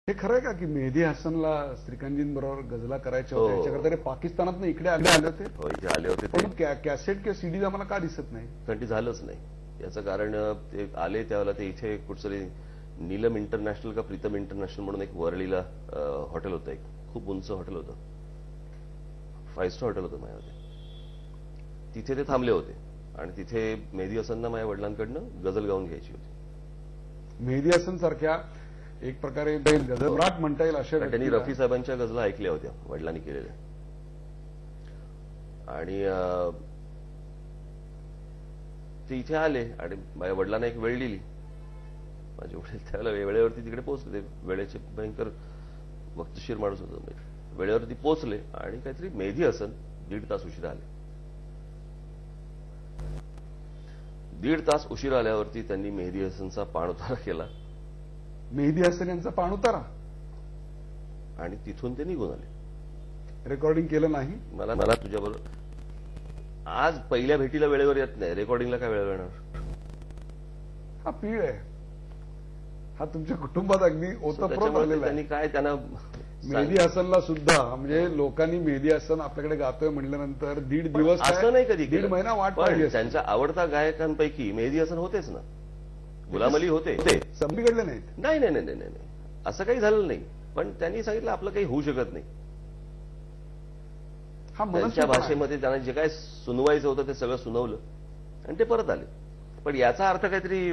हे खरं आहे का की मेहदी हसनला श्रीकांतजींबरोबर गझला करायच्या हो. होत्या याच्याकरता ते पाकिस्तानात इकडे आले होते हो, इथे आले होते ते. पण कॅसेट किंवा सीडी आम्हाला का दिसत नाही? कारण ती झालंच नाही. याचं कारण ते आले त्यावेळेला ते इथे कुठतरी नीलम इंटरनॅशनल का प्रीतम इंटरनॅशनल म्हणून एक वरळीला हॉटेल होतं, एक खूप उंच हॉटेल होतं, 5 स्टार हॉटेल होतं माझ्यामध्ये. तिथे ते थांबले होते आणि तिथे मेहदी हसनना माझ्या वडिलांकडनं गझल गाऊन घ्यायची होती. मेहदी हसन सारख्या एक प्रकारे गझलराट म्हणता येईल अशा कारण त्यांनी व्यक्तीला- रफी साहेबांच्या गझला ऐकल्या होत्या वडिलांनी केलेल्या. आणि ते इथे आले आणि माझ्या वडिलांना एक वेळ दिली. माझे वडील त्यावेळेला वेळेवरती तिकडे पोहोचले. वेळेचे भयंकर वक्तशीर माणूस होतो. वेळेवरती पोहोचले आणि काहीतरी मेहदी हसन 1.5 तास उशिरा आले. 1.5 तास उशिरा आल्यावरती त्यांनी मेहदी हसनचा पाणउतारा केला मेहदी हसन यांचा पाणउतारा आणि तिथून ते निघून आले. रेकॉर्डिंग केलं नाही. मला तुझ्याबरोबर आज पहिल्या भेटीला वेळेवर येत नाही, रेकॉर्डिंगला काय वेळ येणार? हा पीळ आहे. हा तुमच्या कुटुंबात अगदी ओतप्रोत त्याच्यामुळे आलेला त्यांनी आहे. काय त्यांना मेहदी हसनला सुद्धा म्हणजे लोकांनी मेहदी हसन आपल्याकडे गातोय म्हणल्यानंतर 1.5 दिवस काय, असं नाही कधी 1.5 महिना वाट पण पाहिली असती. त्यांच्या आवडता गायकांपैकी मेहदी हसन होतेच ना. गुलाम अली होते. संपीकडले नाहीत. नाही नाही नाही नाही नाही, असं काही झालं नाही. पण त्यांनी सांगितलं आपलं काही होऊ शकत नाही. हा त्यांच्या मनस्वी पण आहे. भाषेमध्ये त्यांना जे काय सुनवायचं होतं ते सगळं सुनवलं आणि ते परत आले. पण याचा अर्थ काहीतरी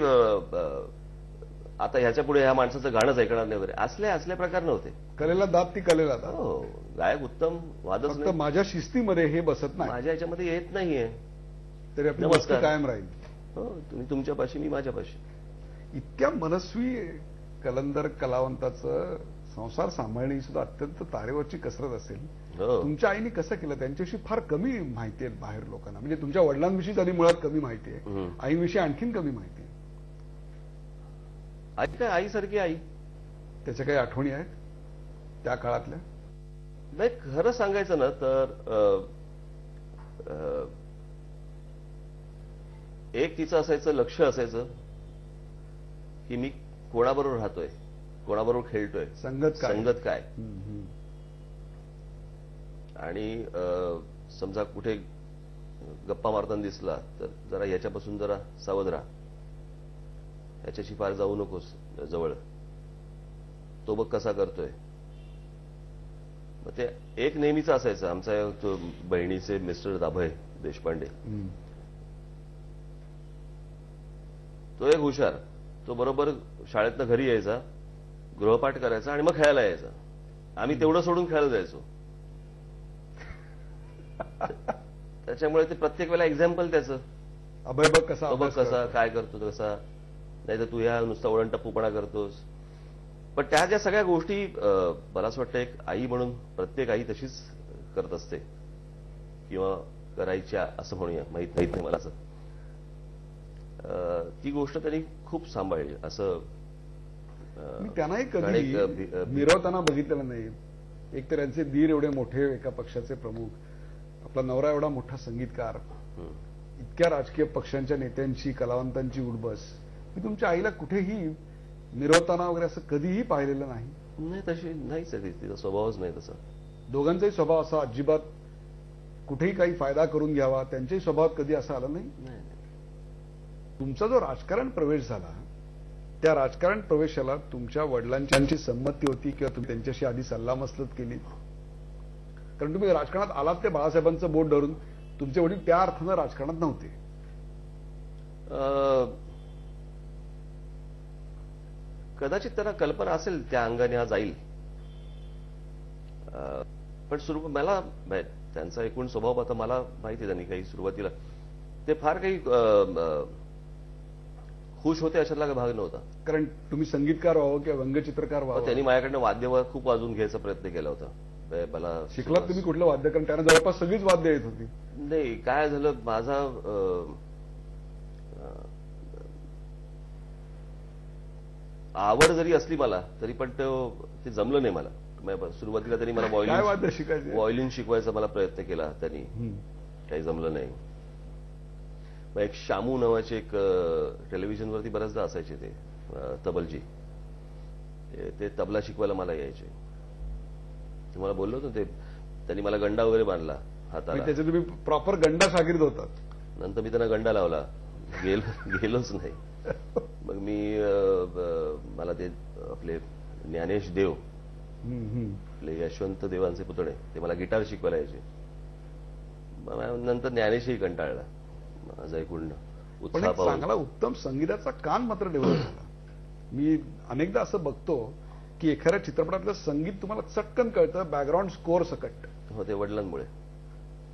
आता ह्याच्या पुढे ह्या माणसाचं गाणंच ऐकणार नाही वगैरे असल्या प्रकार नव्हते. कलेला दात ती कलेला दात. हो, गायक उत्तम, वादच फक्त नाही. माझ्या शिस्तीमध्ये हे बसत नाही माझ्या याच्यामध्ये येत नाहीये. तरी आपली नमस्कार. मस्ती कायम राहील. हो, तुम्ही तुमच्यापाशी, मी माझ्यापाशी. इतक्या मनस्वी कलंदर कलावंताचं संसार सांभाळणे सुद्धा अत्यंत तारेवरची कसरत असेल. हो, तुमच्या आईने कसं केलं? त्यांच्याविषयी फार कमी माहिती आहे बाहेर लोकांना. म्हणजे तुमच्या वडिलांविषयी तरी मुळात कमी माहिती आहे, हम्म. आईविषयी आणखीन कमी माहिती आहे. आई काय आईसारखी आई. त्याच्या काही आठवणी आहेत त्या काळातल्या? नाही, खरं सांगायचं ना तर एक तिचं असायचं लक्ष असायचं की मी कोणाबरोबर राहतोय, कोणाबरोबर खेळतोय, संगत काय? संगत काय. हम्म, हम्म. आणि समजा कुठे गप्पा मारताना दिसला तर जरा याच्यापासून जरा सावध राहा, याच्याशी फार जाऊ नकोस जवळ, तो बघ कसा करतोय. मग ते एक नेहमीच असायचं. आमचा तो बहिणीचे मिस्टर दाभय देशपांडे, हम्म. तो एक हुशार. तो बरोबर शाळेतनं घरी यायचा, गृहपाठ करायचा आणि मग खेळायला यायचा. आम्ही तेवढं सोडून खेळायला जायचो. त्याच्यामुळे ते प्रत्येक वेळेला एक्झाम्पल त्याचं, अभय बघ कसा तो बघ अभ्यास कसा करतो. काय करतो कसा, नाही तर तू ह्या नुसता ओळणटप्पूपणा करतोस. पण त्या ज्या सगळ्या गोष्टी मला असं वाटतं एक आई म्हणून प्रत्येक आई तशीच करत असते किंवा करायच्या असं म्हणूया, माहित नाही मला असं. ती गोष्ट त्यांनी खूप सांभाळली. असं मी त्यांनाही कारण एक, कधी मिरवताना बघितलेलं नाही. एक तर त्यांचे दीर एवढे मोठे एका पक्षाचे प्रमुख, आपला नवरा एवढा मोठा संगीतकार, इतक्या राजकीय पक्षांच्या नेत्यांची कलावंतांची उडबस. मी तुमच्या आईला कुठेही मिरवताना वगैरे असं कधीही पाहिलेलं नाही. नाही, तशी नाहीच आहे. तिचा स्वभावच नाही तसा. दोघांचाही स्वभाव असा अजिबात कुठेही काही फायदा करून घ्यावा त्यांच्याही स्वभावात कधी असं आलं नाही. नाही. तुमचा जो राजकारण प्रवेश झाला त्या राजकारण प्रवेशाला तुमच्या वडिलांची संमती होती किंवा तुम्ही त्यांच्याशी आधी सल्लामसलत केली? कारण तुम्ही राजकारणात आलात ते बाळासाहेबांचं बोट धरून. तुमचे वडील त्या अर्थानं राजकारणात नव्हते. कदाचित त्यांना कल्पना असेल त्या अंगाने हा जाईल. पण मला त्यांचा एकूण स्वभाव आता मला माहिती आहे. त्यांनी काही सुरुवातीला ते फार काही खुश होते अशातला काही भाग नव्हता. कारण तुम्ही संगीतकार व्हावं किंवा व्यंगचित्रकार व्हावं. त्यांनी माझ्याकडनं वाद्य खूप वाजवून घ्यायचा प्रयत्न केला होता. मला शिकलात तुम्ही कुठलं वाद्य? कारण त्यांना जवळपास सगळीच वाद्य येत होती. नाही, काय झालं माझा आवड जरी असली मला तरी पण ते जमलं नाही मला. सुरुवातीला त्यांनी मला काय वाद्य शिकायचे? व्हायोलिन शिकवायचा मला प्रयत्न केला त्यांनी, काही जमलं नाही. मग एक शामू नावाचे एक टेलिव्हिजनवरती बऱ्याचदा असायचे ते तबलजी, ते तबला शिकवायला मला यायचे. तुम्हाला बोललो होतो ते, त्यांनी मला गंडा वगैरे बांधला हाताला. म्हणजे त्याचे तुम्ही प्रॉपर गंडा शागिर्द होतात. नंतर मी त्यांना गंडा लावला, गेलोच नाही. मग मी मला ते आपले ज्ञानेश देव, आपले यशवंत देवांचे पुतणे, ते मला गिटार शिकवायला यायचे. नंतर ज्ञानेशही कंटाळला माझा ऐकून पण उत्साह एक पाहून. चांगला उत्तम संगीताचा कान मात्र डेव्हलप झाला. मी अनेकदा असं बघतो की एखाद्या चित्रपटातलं संगीत तुम्हाला चटकन कळतं बॅकग्राऊंड स्कोअर सकट. हो, ते वडिलांमुळे.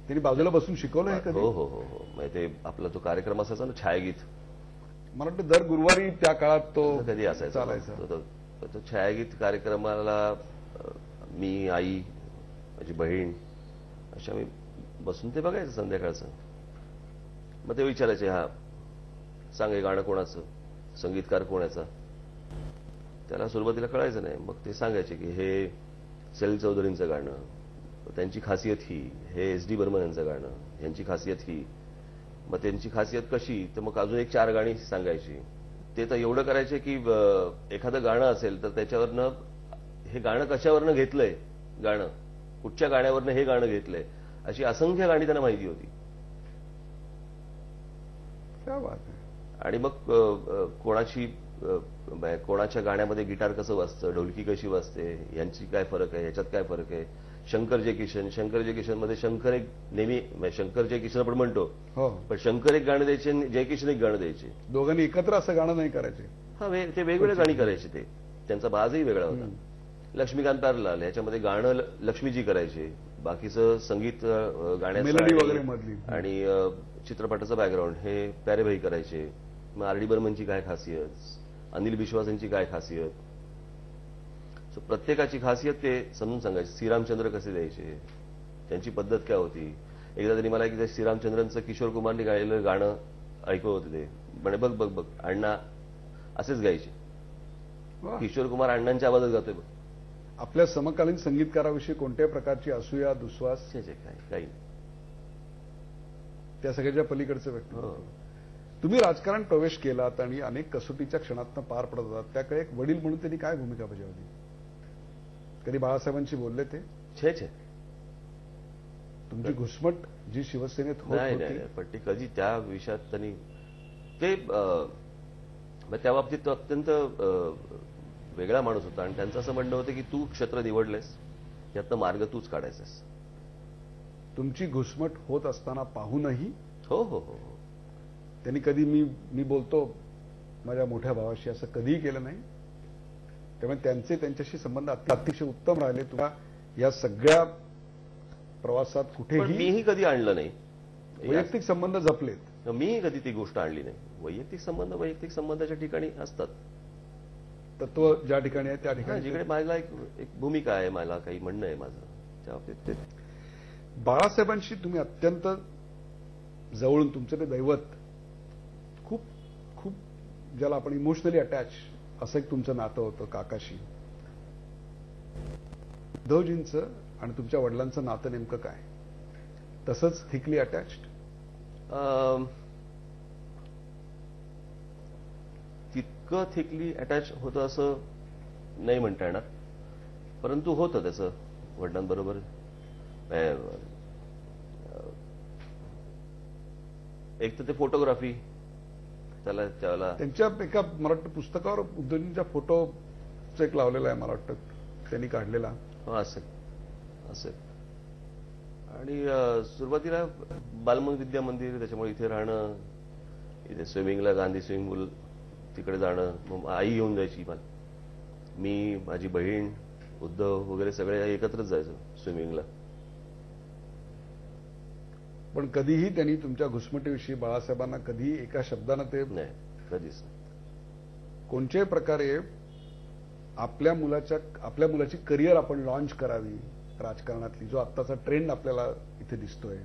त्यांनी बाजूला बसून शिकवलं हे कधी? हो हो हो हो. म्हणजे ते आपला तो कार्यक्रम असायचा ना, छायागीत, मला वाटतं दर गुरुवारी त्या काळात तो कधी असायचा चालायचा. तो छायागीत कार्यक्रमाला मी, आई, माझी बहीण अशा मी बसून ते बघायचं संध्याकाळचं. मग ते विचारायचे, हा सांग हे गाणं कोणाचं, संगीतकार कोणाचा. त्याला सुरुवातीला कळायचं नाही. मग ते सांगायचे की हे सलील चौधरींचं गाणं, त्यांची खासियत ही, हे एस.डी. बर्मन यांचं गाणं, यांची खासियत ही. मग त्यांची खासियत कशी, तर मग अजून एक 4 गाणी सांगायची. ते तर एवढं करायचे की एखादं गाणं असेल तर त्याच्यावरनं हे गाणं कशावरनं घेतलंय, गाणं कुठच्या गाण्यावरनं हे गाणं घेतलंय, अशी असंख्य गाणी त्यांना माहिती होती. क्या बात आहे. आणि मग कोणाच्या गाण्यामध्ये गिटार कसं वाजतं, ढोलकी कशी वाजते, यांची काय फरक आहे, याच्यात काय फरक आहे. शंकर जय किशन मध्ये शंकर एक नेहमी, शंकर जय किशन आपण म्हणतो, हो, पण शंकर एक गाणं द्यायचे आणि जयकिशन एक गाणं द्यायचे. दोघांनी एकत्र असं गाणं नाही करायचे. हा, ते वेगवेगळ्या गाणी करायचे. ते त्यांचा बाजही वेगळा होता. लक्ष्मीकांत प्यारलाल ह्याच्यामध्ये गाणं लक्ष्मीजी करायचे, बाकीचं संगीत मेलडी वगैरे गाण्याचं मधली आणि चित्रपटाचं बॅकग्राऊंड हे प्यारेभाई करायचे. मग आर डी बर्मनची काय खासियत, अनिल बिश्वास यांची काय खासियत, प्रत्येकाची खासियत ते समजून सांगायचे. श्रीरामचंद्र कसे द्यायचे, त्यांची पद्धत काय होती. एकदा त्यांनी मला की श्रीरामचंद्रांचं किशोर कुमारने गायलेलं गाणं ऐकवत होते. ते म्हणे बघ बघ बघ अण्णा असेच गायचे. वा. किशोर कुमार अण्णांच्या आवाजात गातोय बघ. आपल्या समकालीन संगीतकाराविषयी कोणत्याही प्रकारची असूया दुस्वास काय काही त्या सगळ्याच्या पलीकडचं हो. व्यक्ती. तुम्ही राजकारण प्रवेश केलात आणि अनेक कसोटीच्या क्षणातनं पार पडत होतात. त्याकडे एक वडील म्हणून त्यांनी काय भूमिका बजावली? कधी बाळासाहेबांशी बोलले ते? छे तुमची घुसमट जी शिवसेनेत होत नाही होती, नाही, पण ती कधी त्या विषयात त्यांनी ते त्या बाबतीत तो अत्यंत वेगळा माणूस होता. आणि त्यांचं असं म्हणणं होतं की तू क्षेत्र निवडलेस, यातनं मार्ग तूच काढायचास. तुमची घुसमट होत असताना पाहूनही हो हो हो हो. त्यांनी कधी मी बोलतो माझ्या मोठ्या भावाशी असं कधीही केलं नाही. त्यामुळे त्यांच्याशी संबंध अतिशय उत्तम राहिले. तुला या सगळ्या प्रवासात पण कुठेही मीही कधी आणलं नाही. वैयक्तिक संबंध जपलेत. मीही कधी ती गोष्ट आणली नाही. वैयक्तिक संबंधाच्या ठिकाणी असतात. तत्व ज्या ठिकाणी आहे त्या हा, ठिकाणी. जिकडे मला एक भूमिका आहे, मला काही म्हणणं आहे माझं, त्या बाबतीत ते बाळासाहेबांशी तुम्ही अत्यंत जवळून, तुमचं ते दैवत, खूप खूप ज्याला आपण इमोशनली अटॅच असं एक तुमचं नातं होतं काकाशी. उद्धवजींचं आणि तुमच्या वडिलांचं नातं नेमकं काय? तसंच थिकली अटॅच्ड? तितकं थिकली अटॅच होतं असं नाही म्हणता येणार, परंतु होतं त्याचं वडिलांबरोबर. एक तर ते फोटोग्राफी, त्याला त्यांच्या एका मला वाटतं पुस्तकावर उद्धवजींच्या फोटोचं एक लावलेला आहे, मला वाटतं त्यांनी काढलेला. असेल. आणि सुरुवातीला बालमन विद्या मंदिर, त्याच्यामुळे इथे राहणं, इथे स्विमिंगला गांधी स्विमिंग पूल तिकडे जाणं. मग आई घेऊन जायची मला, मी, माझी बहीण, उद्धव वगैरे सगळे एकत्रच जायचो स्विमिंगला. पण कधीही त्यांनी तुमच्या घुसमटीविषयी बाळासाहेबांना कधी एका शब्दानं ते नाही, कधीच नाही. कोणत्याही प्रकारे आपल्या मुलाची करिअर आपण लॉन्च करावी राजकारणातली, जो आत्ताचा ट्रेंड आपल्याला इथे दिसतोय,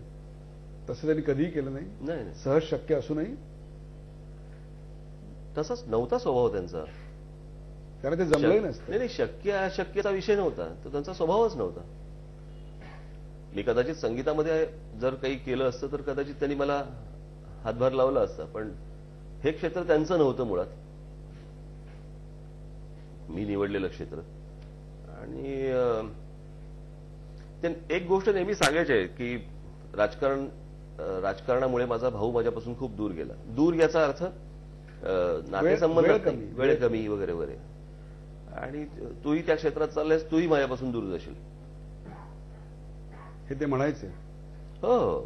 तसं त्यांनी कधीही केलं नाही. नाही, सहज शक्य असूनही तसाच नव्हता स्वभाव त्यांचा. त्याने ते जमलंही नसतं. नाही, शक्य अशक्यचा विषय नव्हता, तो त्यांचा स्वभावच नव्हता. मी कदाचित संगीतामध्ये जर काही केलं असतं तर कदाचित त्यांनी मला हातभार लावला असता, पण हे क्षेत्र त्यांचं नव्हतं मुळात. मी निवडलेलं क्षेत्र. आणि ते एक गोष्ट नेहमी सांगायची आहे की राजकारणामुळे माझा भाऊ माझ्यापासून खूप दूर गेला. दूर याचा अर्थ नातेसंबंध वेळ कमी. वेळ कमी वगैरे वगैरे. आणि तूही त्या क्षेत्रात चाललायस, तूही माझ्यापासून दूर जाशील. हे ते म्हणायचे. हो,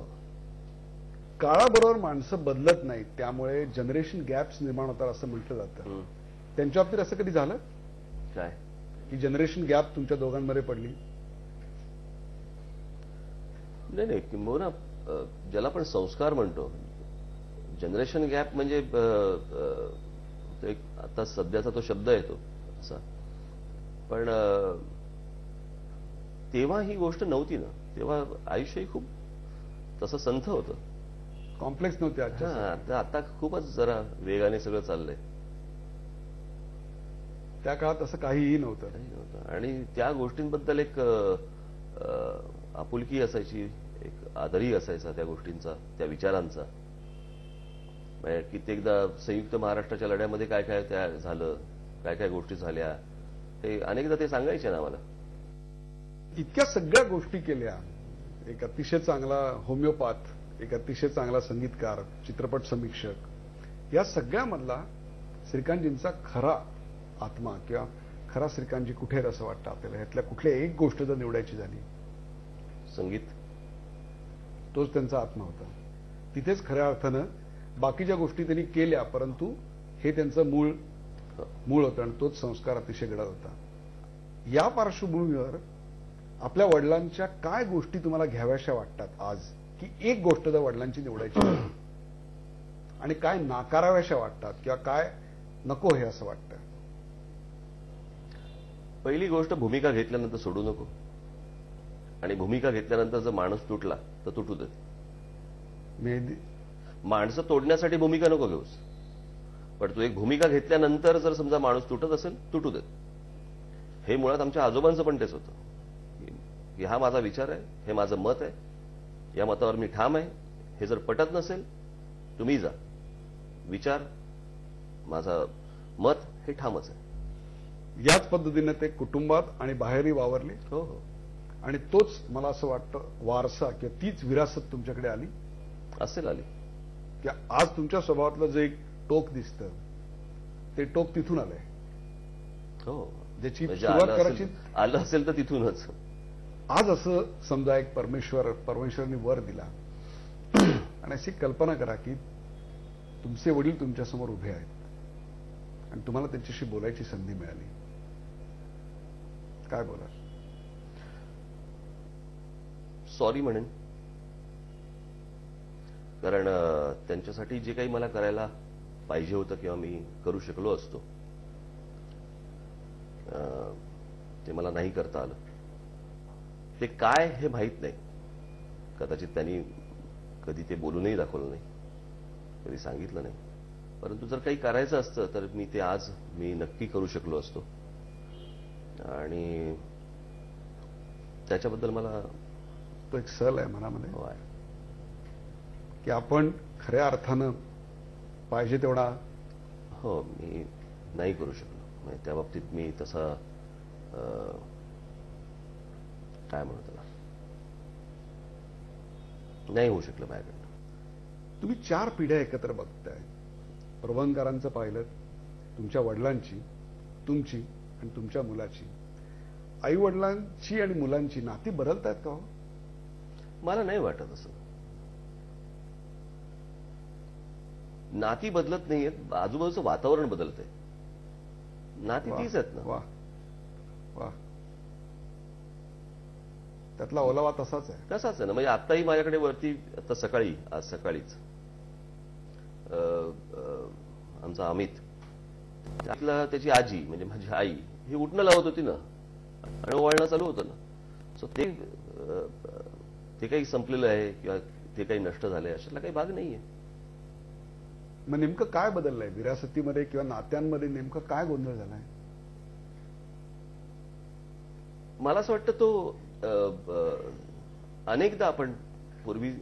काळाबरोबर माणसं बदलत नाहीत, त्यामुळे जनरेशन गॅप्स निर्माण होतात असं म्हटलं जातं. त्यांच्या बाबतीत असं कधी झालं काय की जनरेशन गॅप तुमच्या दोघांमध्ये पडली? नाही, किंबहुना ज्याला आपण संस्कार म्हणतो, जनरेशन गॅप म्हणजे तो एक आता सध्याचा तो शब्द येतो असा. पण तेव्हा ही गोष्ट नव्हती ना. तेव्हा आयुष्यही खूप तसं संथ होतं. कॉम्प्लेक्स नव्हते आजच्या. आता खूपच जरा वेगाने सगळं चाललंय. त्या काळात असं काहीही नव्हतं. आणि त्या गोष्टींबद्दल एक आपुलकी असायची, एक आदरही असायचा त्या गोष्टींचा, त्या विचारांचा. म्हणजे कित्येकदा संयुक्त महाराष्ट्राच्या लढ्यामध्ये काय काय त्या झालं, काय काय गोष्टी झाल्या, ते अनेकदा ते सांगायचे ना आम्हाला. इतक्या सगळ्या गोष्टी केल्या. एक अतिशय चांगला होमिओपॅथ, एक अतिशय चांगला संगीतकार, चित्रपट समीक्षक, या सगळ्यामधला श्रीकांतजींचा खरा आत्मा किंवा खरा श्रीकांतजी कुठे आहे असं वाटतं आपल्याला? ह्यातल्या कुठल्या एक गोष्ट जर निवडायची झाली, संगीत, तोच त्यांचा आत्मा होता. तिथेच खऱ्या अर्थानं बाकीच्या गोष्टी त्यांनी केल्या, परंतु हे त्यांचं मूळ होतं आणि तोच संस्कार अतिशय गडद होता. या पार्श्वभूमीवर आपल्या वडिलांच्या काय गोष्टी तुम्हाला घ्याव्याशा वाटतात आज, की एक गोष्ट जर वडिलांची निवडायची झाली, आणि काय नाकाराव्याशा वाटतात किंवा काय नको हे असं वाटतं? पहिली गोष्ट, भूमिका घेतल्यानंतर सोडू नको. आणि भूमिका घेतल्यानंतर जर माणूस तुटला तर तुटू दे. माणसं तोडण्यासाठी भूमिका नको घेऊस, पण तू एक भूमिका घेतल्यानंतर जर समजा माणूस तुटत असेल, तुटू देत. हे मुळात आमच्या आजोबांचं पण तेच होतं की हा माझा विचार आहे, हे माझं मत आहे, या मतावर मी ठाम आहे. हे जर पटत नसेल, तुम्ही जा. विचार, माझा मत हे ठामच आहे. याच पद्धतीने ते कुटुंबात आणि बाहेरही वावरले. हो हो. आणि तोच मला असं वाटतं वारसा किंवा तीच विरासत तुमच्याकडे आली असेल. आली की आज तुमच्या स्वभावातलं जे एक टोक दिसतं, ते टोक तिथून आलंय. हो, ज्याची म्हणजे सुरुवात करायची आलं असेल तर तिथूनच. आज असं समजा एक परमेश्वरांनी वर दिला आणि अशी कल्पना करा की तुमचे वडील तुमच्यासमोर उभे आहेत आणि तुम्हाला त्यांच्याशी बोलायची संधी मिळाली, काय बोलाल? सॉरी म्हणेन. कारण त्यांच्यासाठी जे काही मला करायला पाहिजे होतं किंवा मी करू शकलो असतो, ते मला नाही करता आलं. ते काय हे माहीत नाही. कदाचित त्यांनी कधी ते बोलूनही दाखवलं नाही, कधी सांगितलं नाही. परंतु जर काही करायचं असतं तर मी ते आज नक्की करू शकलो असतो. आणि त्याच्याबद्दल मला तो एक सल आहे मनामध्ये हो आहे की आपण खऱ्या अर्थानं पाहिजे तेवढा हो मी नाही करू शकलो. म्हणजे त्या बाबतीत मी तसा काय म्हणू त्याला, नाही होऊ शकलं माझ्याकडनं. तुम्ही 4 पिढ्या एकत्र बघताय. प्रबंधकारांचं पाहिलं, तुमच्या वडिलांची, तुमची आणि तुमच्या मुलाची. आई वडिलांची आणि मुलांची नाती बदलतायत का हो? मला नाही वाटत असं. नाती बदलत नाहीयेत, आजूबाजूचं वातावरण बदलतंय. नाती तीच आहेत ना. वा वा, त्यातला ओलावा तसाच आहे. तसाच आहे ना. म्हणजे आत्ताही माझ्याकडे वरती, आता सकाळी, आज सकाळीच आमचा अमित, त्यातला त्याची आजी म्हणजे माझी आई ही उठणं लावत होती ना आणि ओवाळणं चालू होतं ना. सो ते काही संपलेलं आहे किंवा ते काही नष्ट झालंय अशातला काही भाग नाहीये. मग नेमकं काय बदललंय विरासतीमध्ये किंवा नात्यांमध्ये? नेमकं काय गोंधळ झालाय? मला असं वाटतं तो अनेकदा आपण पूर्वी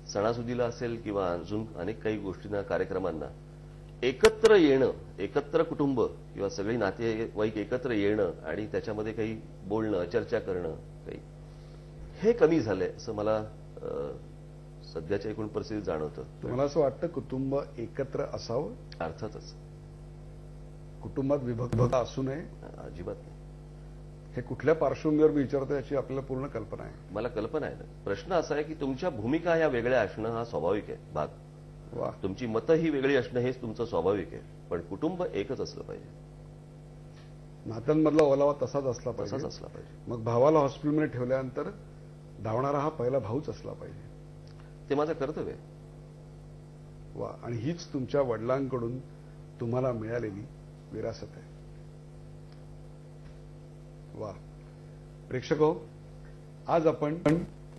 सणासुदीला असेल किंवा अजून अनेक काही गोष्टींना, कार्यक्रमांना एकत्र येणं, एकत्र कुटुंब किंवा सगळी नातेवाईक एकत्र येणं आणि त्याच्यामध्ये काही बोलणं, चर्चा करणं, काही हे कमी झालंय असं मला सध्याच्या एकूण परिस्थितीत जाणवतं. तुम्हाला असं वाटतं कुटुंब एकत्र असावं, अर्थातच कुटुंबात विभक्तता असू नये? अजिबात नाही. हे कुठल्या पार्श्वभूमीवर मी विचारतो याची आपल्याला पूर्ण कल्पना आहे. मला कल्पना आहे ना. प्रश्न असा आहे की तुमच्या भूमिका ह्या वेगळ्या असणं हा स्वाभाविक आहे भाग. वा, तुमची मतं ही वेगळी असणं हेच तुमचं स्वाभाविक आहे. पण कुटुंब एकच असलं पाहिजे, नात्यांमधला ओलावा तसाच असला पाहिजे. तसाच असला पाहिजे. मग भावाला हॉस्पिटलमध्ये ठेवल्यानंतर धावणारा हा पहिला भाऊच असला पाहिजे. ते माझं कर्तव्य आहे. वा, आणि हीच तुमच्या वडिलांकडून तुम्हाला मिळालेली विरासत आहे. वा. प्रेक्षको, आज आपण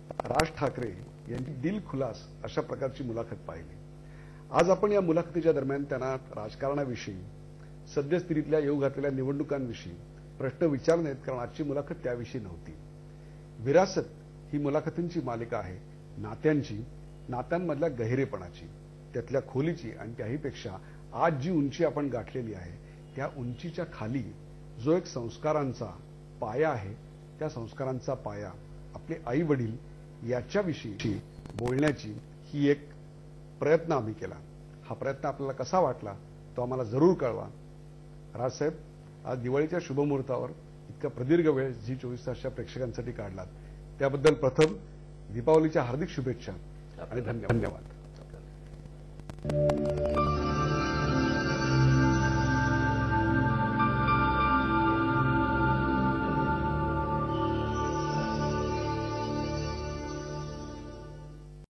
राज ठाकरे यांची दिलखुलास अशा प्रकारची मुलाखत पाहिली. आज आपण या मुलाखतीच्या दरम्यान त्यांना राजकारणाविषयी, सद्यस्थितीतल्या येऊ घातलेल्या निवडणुकांविषयी प्रश्न विचारले नाहीत, कारण आजची मुलाखत त्याविषयी नव्हती. विरासत ही मुलाखतींची मालिका आहे, नात्यांची, नात्यांमधल्या गहिरेपणाची, त्यातल्या खोलीची, आणि त्याहीपेक्षा आज जी उंची आपण गाठलेली आहे त्या उंचीच्या खाली जो एक संस्कारांचा पाया आहे, त्या संस्कारांचा पाया आपले आई वडील याच्याविषयी बोलण्याची ही एक प्रयत्न आम्ही केला. हा प्रयत्न आपल्याला कसा वाटला तो आम्हाला जरूर कळवा. राजसाहेब, आज दिवाळीच्या शुभमुहूर्तावर इतका प्रदीर्घ वेळ झी24 तासच्या प्रेक्षकांसाठी काढलात त्याबद्दल प्रथम दीपावलीच्या हार्दिक शुभेच्छा आणि धन्यवाद.